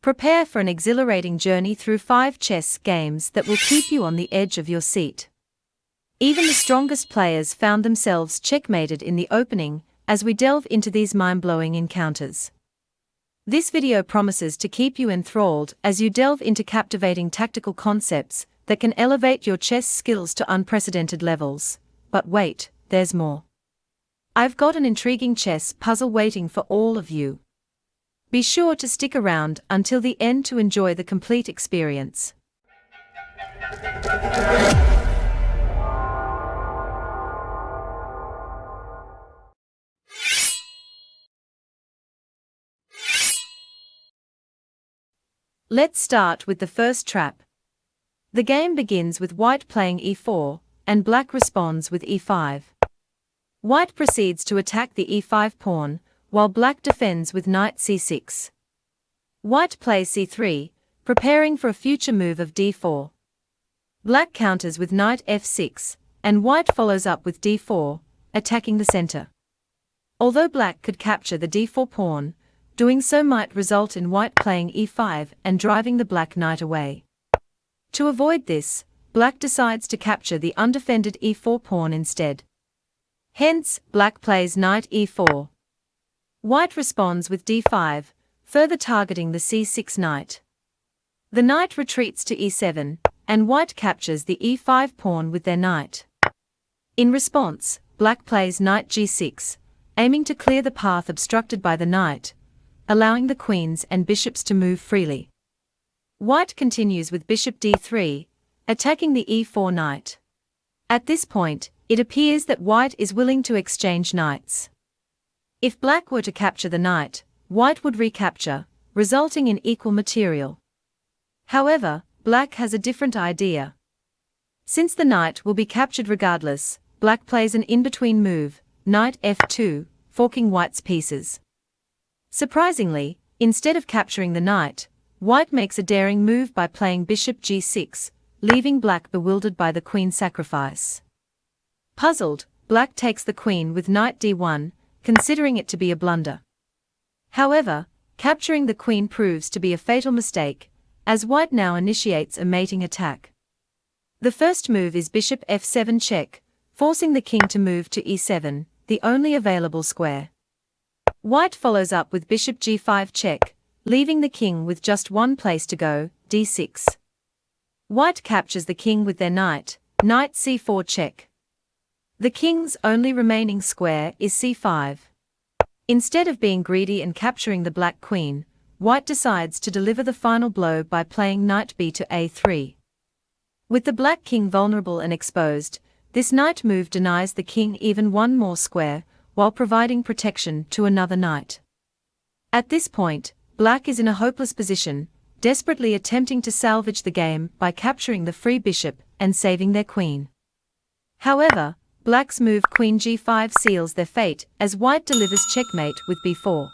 Prepare for an exhilarating journey through 5 chess games that will keep you on the edge of your seat. Even the strongest players found themselves checkmated in the opening as we delve into these mind-blowing encounters. This video promises to keep you enthralled as you delve into captivating tactical concepts that can elevate your chess skills to unprecedented levels. But wait, there's more. I've got an intriguing chess puzzle waiting for all of you. Be sure to stick around until the end to enjoy the complete experience. Let's start with the first trap. The game begins with white playing e4, and black responds with e5. White proceeds to attack the e5 pawn, while black defends with knight c6. White plays c3, preparing for a future move of d4. Black counters with knight f6, and white follows up with d4, attacking the center. Although black could capture the d4 pawn, doing so might result in white playing e5 and driving the black knight away. To avoid this, black decides to capture the undefended e4 pawn instead. Hence, black plays knight e4. White responds with d5, further targeting the c6 knight. The knight retreats to e7, and white captures the e5 pawn with their knight. In response, black plays knight g6, aiming to clear the path obstructed by the knight, allowing the queens and bishops to move freely. White continues with bishop d3, attacking the e4 knight. At this point, it appears that white is willing to exchange knights. If black were to capture the knight, white would recapture, resulting in equal material. However, black has a different idea. Since the knight will be captured regardless, black plays an in-between move, knight f2, forking white's pieces. Surprisingly, instead of capturing the knight, white makes a daring move by playing bishop g6, leaving black bewildered by the queen sacrifice. Puzzled, black takes the queen with knight d1, considering it to be a blunder. However, capturing the queen proves to be a fatal mistake, as white now initiates a mating attack. The first move is bishop f7 check, forcing the king to move to e7, the only available square. White follows up with bishop g5 check, leaving the king with just one place to go, d6. White captures the king with their knight, knight c4 check. The king's only remaining square is c5. Instead of being greedy and capturing the black queen, white decides to deliver the final blow by playing knight b to a3. With the black king vulnerable and exposed, this knight move denies the king even one more square, while providing protection to another knight. At this point, black is in a hopeless position, desperately attempting to salvage the game by capturing the free bishop and saving their queen. However, black's move queen g5 seals their fate as white delivers checkmate with b4.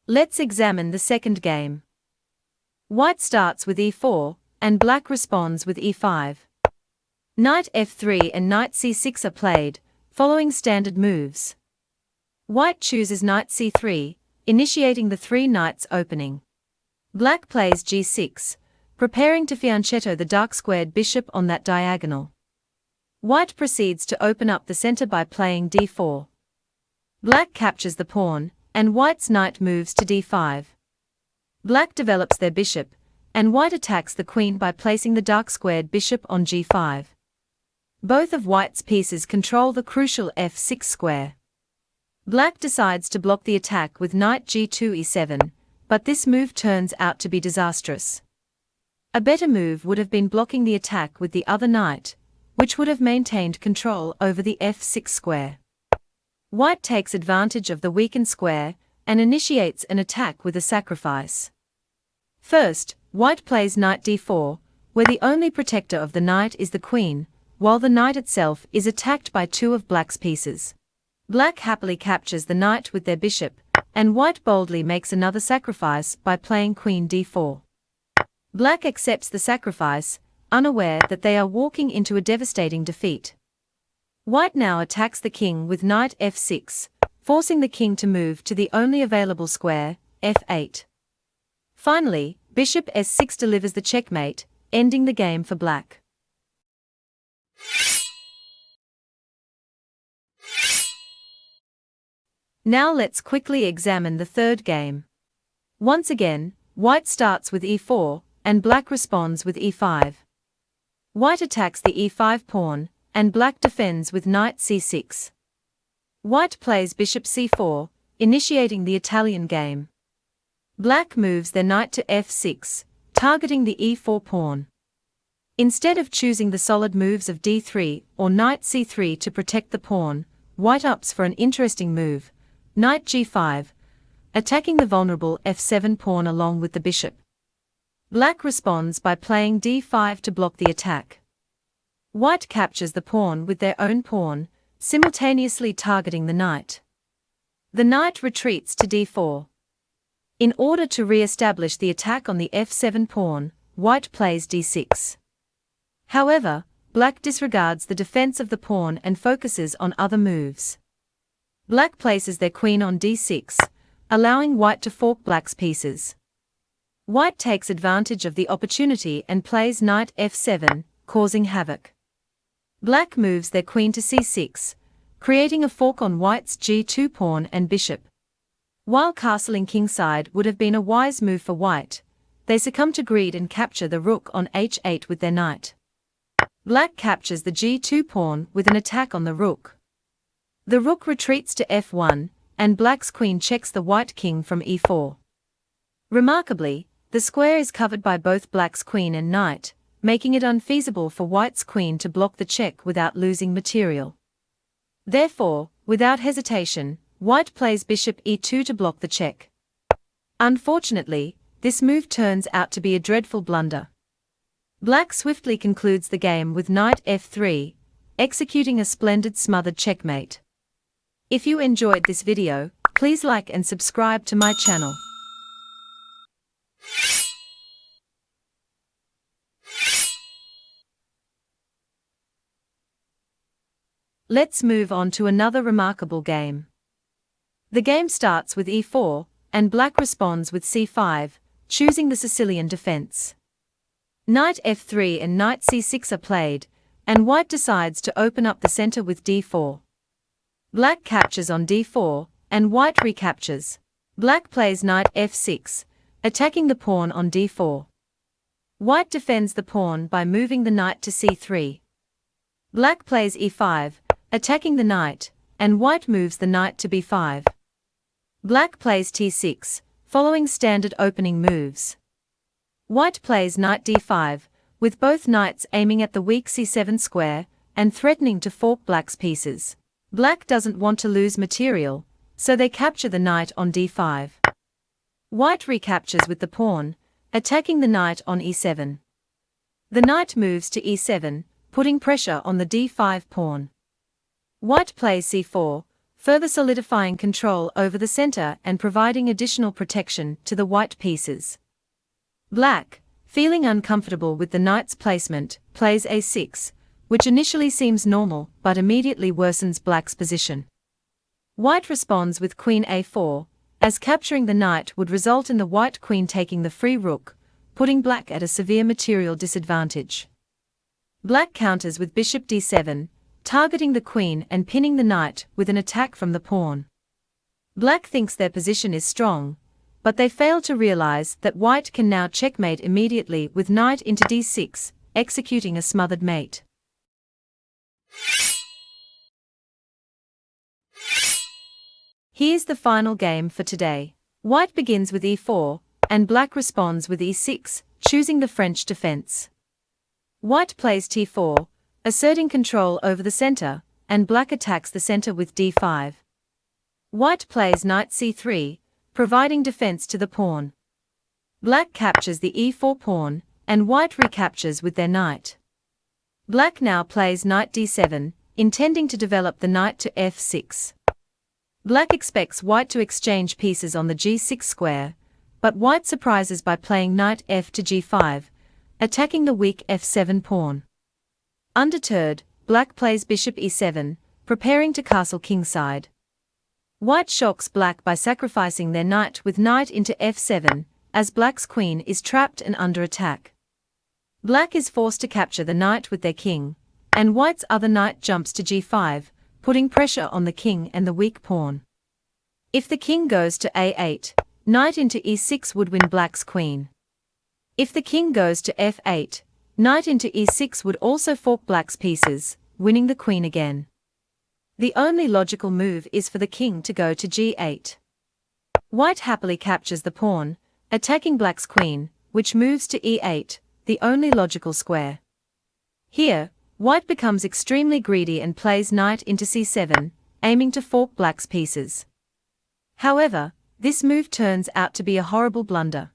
Let's examine the second game. White starts with e4, and black responds with e5. Knight f3 and knight c6 are played, following standard moves. White chooses knight c3, initiating the three knights opening. Black plays g6, preparing to fianchetto the dark-squared bishop on that diagonal. White proceeds to open up the center by playing d4. Black captures the pawn, and white's knight moves to d5. Black develops their bishop, and white attacks the queen by placing the dark-squared bishop on g5. Both of white's pieces control the crucial f6 square. Black decides to block the attack with knight g2 e7, but this move turns out to be disastrous. A better move would have been blocking the attack with the other knight, which would have maintained control over the f6 square. White takes advantage of the weakened square and initiates an attack with a sacrifice. First, white plays knight d4, where the only protector of the knight is the queen, while the knight itself is attacked by two of black's pieces. Black happily captures the knight with their bishop, and white boldly makes another sacrifice by playing queen d4. Black accepts the sacrifice, unaware that they are walking into a devastating defeat. White now attacks the king with knight f6, forcing the king to move to the only available square, f8. Finally, bishop s6 delivers the checkmate, ending the game for black. Now let's quickly examine the third game. Once again, white starts with e4, and black responds with e5. White attacks the e5 pawn, and black defends with knight c6. White plays bishop c4, initiating the Italian game. Black moves their knight to f6, targeting the e4 pawn. Instead of choosing the solid moves of d3 or knight c3 to protect the pawn, white opts for an interesting move, knight g5, attacking the vulnerable f7 pawn along with the bishop. Black responds by playing d5 to block the attack. White captures the pawn with their own pawn, simultaneously targeting the knight. The knight retreats to d4. In order to re-establish the attack on the f7 pawn, white plays d6. However, black disregards the defense of the pawn and focuses on other moves. Black places their queen on d6, allowing white to fork black's pieces. White takes advantage of the opportunity and plays knight f7, causing havoc. Black moves their queen to c6, creating a fork on white's g2 pawn and bishop. While castling kingside would have been a wise move for white, they succumb to greed and capture the rook on h8 with their knight. Black captures the g2 pawn with an attack on the rook. The rook retreats to f1, and black's queen checks the white king from e4. Remarkably, the square is covered by both black's queen and knight, making it unfeasible for white's queen to block the check without losing material. Therefore, without hesitation, white plays bishop e2 to block the check. Unfortunately, this move turns out to be a dreadful blunder. Black swiftly concludes the game with knight f3, executing a splendid smothered checkmate. If you enjoyed this video, please like and subscribe to my channel. Let's move on to another remarkable game. The game starts with e4, and black responds with c5, choosing the Sicilian defense. Knight f3 and knight c6 are played, and white decides to open up the center with d4. Black captures on d4, and white recaptures. Black plays knight f6, attacking the pawn on d4. White defends the pawn by moving the knight to c3. Black plays e5, attacking the knight, and white moves the knight to b5. Black plays t6, following standard opening moves. White plays knight d5, with both knights aiming at the weak c7 square and threatening to fork black's pieces. Black doesn't want to lose material, so they capture the knight on d5. White recaptures with the pawn, attacking the knight on e7. The knight moves to e7, putting pressure on the d5 pawn. White plays c4, further solidifying control over the center and providing additional protection to the white pieces. Black, feeling uncomfortable with the knight's placement, plays a6, which initially seems normal but immediately worsens black's position. White responds with queen a4, as capturing the knight would result in the white queen taking the free rook, putting black at a severe material disadvantage. Black counters with bishop d7, targeting the queen and pinning the knight with an attack from the pawn. Black thinks their position is strong, but they fail to realize that white can now checkmate immediately with knight into d6, executing a smothered mate. Here's the final game for today. White begins with e4, and black responds with e6, choosing the French defense. White plays t4, asserting control over the center, and black attacks the center with d5. White plays knight c3, providing defense to the pawn. Black captures the e4 pawn, and white recaptures with their knight. Black now plays knight d7, intending to develop the knight to f6. Black expects white to exchange pieces on the g6 square, but white surprises by playing knight f to g5, attacking the weak f7 pawn. Undeterred, black plays bishop e7, preparing to castle kingside. White shocks black by sacrificing their knight with knight into f7, as black's queen is trapped and under attack. Black is forced to capture the knight with their king, and white's other knight jumps to g5, putting pressure on the king and the weak pawn. If the king goes to a8, knight into e6 would win black's queen. If the king goes to f8, knight into e6 would also fork black's pieces, winning the queen again. The only logical move is for the king to go to g8. White happily captures the pawn, attacking black's queen, which moves to e8, the only logical square. Here, white becomes extremely greedy and plays knight into c7, aiming to fork black's pieces. However, this move turns out to be a horrible blunder.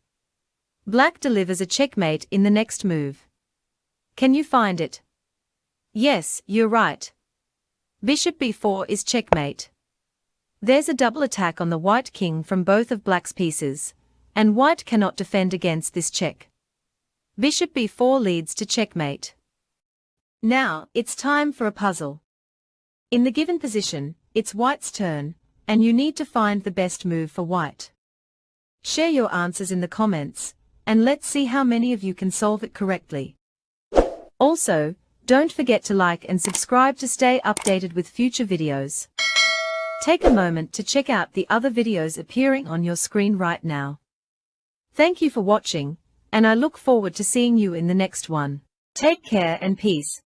Black delivers a checkmate in the next move. Can you find it? Yes, you're right. Bishop b4 is checkmate. There's a double attack on the white king from both of black's pieces, and white cannot defend against this check. Bishop b4 leads to checkmate. Now, it's time for a puzzle. In the given position, it's white's turn, and you need to find the best move for white. Share your answers in the comments, and let's see how many of you can solve it correctly. Also, don't forget to like and subscribe to stay updated with future videos. Take a moment to check out the other videos appearing on your screen right now. Thank you for watching, and I look forward to seeing you in the next one. Take care and peace.